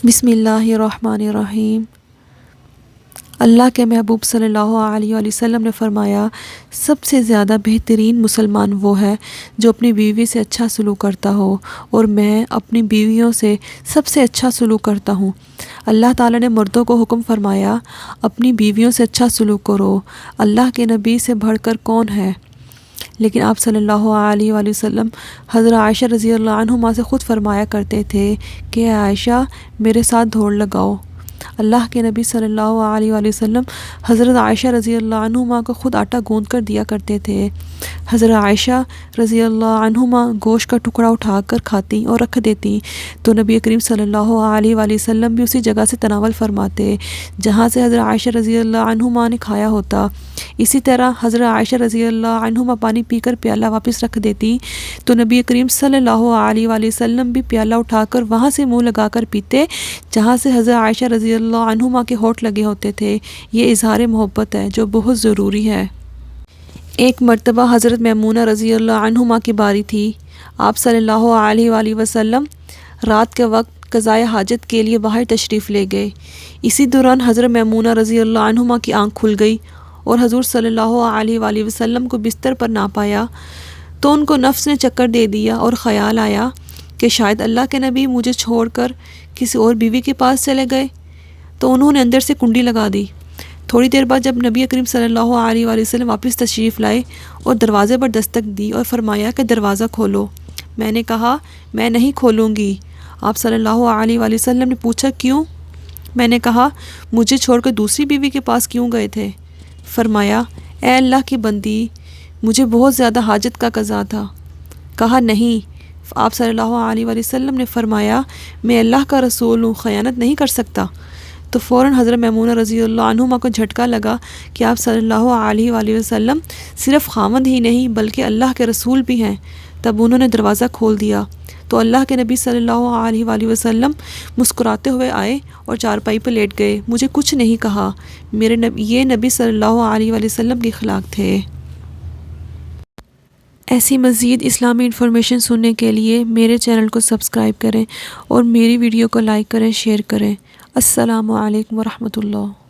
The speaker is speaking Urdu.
بسم اللہ الرحمن الرحیم۔ اللہ کے محبوب صلی اللہ علیہ وآلہ وسلم نے فرمایا، سب سے زیادہ بہترین مسلمان وہ ہے جو اپنی بیوی سے اچھا سلوک کرتا ہو، اور میں اپنی بیویوں سے سب سے اچھا سلوک کرتا ہوں۔ اللہ تعالیٰ نے مردوں کو حکم فرمایا، اپنی بیویوں سے اچھا سلوک کرو۔ اللہ کے نبی سے بڑھ کر کون ہے؟ لیکن آپ صلی اللہ علیہ وآلہ وسلم حضرت عائشہ رضی اللہ عنہما سے خود فرمایا کرتے تھے کہ عائشہ میرے ساتھ دوڑ لگاؤ۔ اللہ کے نبی صلی اللہ علیہ وآلہ وسلم حضرت عائشہ رضی اللہ عنہما کو خود آٹا گوندھ کر دیا کرتے تھے۔ حضرت عائشہ رضی اللہ عنہما گوشت کا ٹکڑا اٹھا کر کھاتی اور رکھ دیتی تو نبی کریم صلی اللہ علیہ وآلہ وسلم بھی اسی جگہ سے تناول فرماتے جہاں سے حضرت عائشہ رضی اللہ عنہما نے کھایا ہوتا۔ اسی طرح حضرت عائشہ رضی اللہ عنہما پانی پی کر پیالہ واپس رکھ دیتی تو نبی کریم صلی اللہ علیہ وآلہ وسلم بھی پیالہ اٹھا کر وہاں سے منہ لگا کر پیتے جہاں سے حضرت عائشہ رضی اللہ عنہما کے ہونٹ لگے ہوتے تھے۔ یہ اظہار محبت ہے جو بہت ضروری ہے۔ ایک مرتبہ حضرت میمونہ رضی اللہ عنہما کی باری تھی۔ آپ صلی اللہ علیہ وآلہ وسلم رات کے وقت قضائے حاجت کے لیے باہر تشریف لے گئے۔ اسی دوران حضرت میمونہ رضی اللہ عنہما کی آنکھ کھل گئی اور حضور صلی اللہ علیہ وآلہ وسلم کو بستر پر نہ پایا تو ان کو نفس نے چکر دے دیا اور خیال آیا کہ شاید اللہ کے نبی مجھے چھوڑ کر کسی اور بیوی کے پاس چلے گئے، تو انہوں نے اندر سے کنڈی لگا دی۔ تھوڑی دیر بعد جب نبی کریم صلی اللہ علیہ وآلہ وسلم واپس تشریف لائے اور دروازے پر دستک دی اور فرمایا کہ دروازہ کھولو، میں نے کہا میں نہیں کھولوں گی۔ آپ صلی اللہ علیہ وآلہ وسلم نے پوچھا کیوں؟ میں نے کہا مجھے چھوڑ کر دوسری بیوی کے پاس کیوں گئے تھے؟ فرمایا اے اللہ کی بندی، مجھے بہت زیادہ حاجت کا قضا تھا۔ کہا نہیں۔ آپ صلی اللہ علیہ وآلہ وسلم نے فرمایا میں اللہ کا رسول ہوں، خیانت نہیں کر سکتا۔ تو فوراً حضرت میمونہ رضی اللہ عنہما کو جھٹکا لگا کہ آپ صلی اللہ علیہ وآلہ وسلم صرف خاوند ہی نہیں بلکہ اللہ کے رسول بھی ہیں۔ تب انہوں نے دروازہ کھول دیا تو اللہ کے نبی صلی اللہ علیہ وآلہ وسلم مسکراتے ہوئے آئے اور چارپائی پر لیٹ گئے۔ مجھے کچھ نہیں کہا۔ یہ نبی صلی اللہ علیہ وآلہ وسلم کے اخلاق تھے۔ ایسی مزید اسلامی انفارمیشن سننے کے لیے میرے چینل کو سبسکرائب کریں اور میری ویڈیو کو لائک کریں، شیئر کریں۔ السلام علیکم ورحمۃ اللہ۔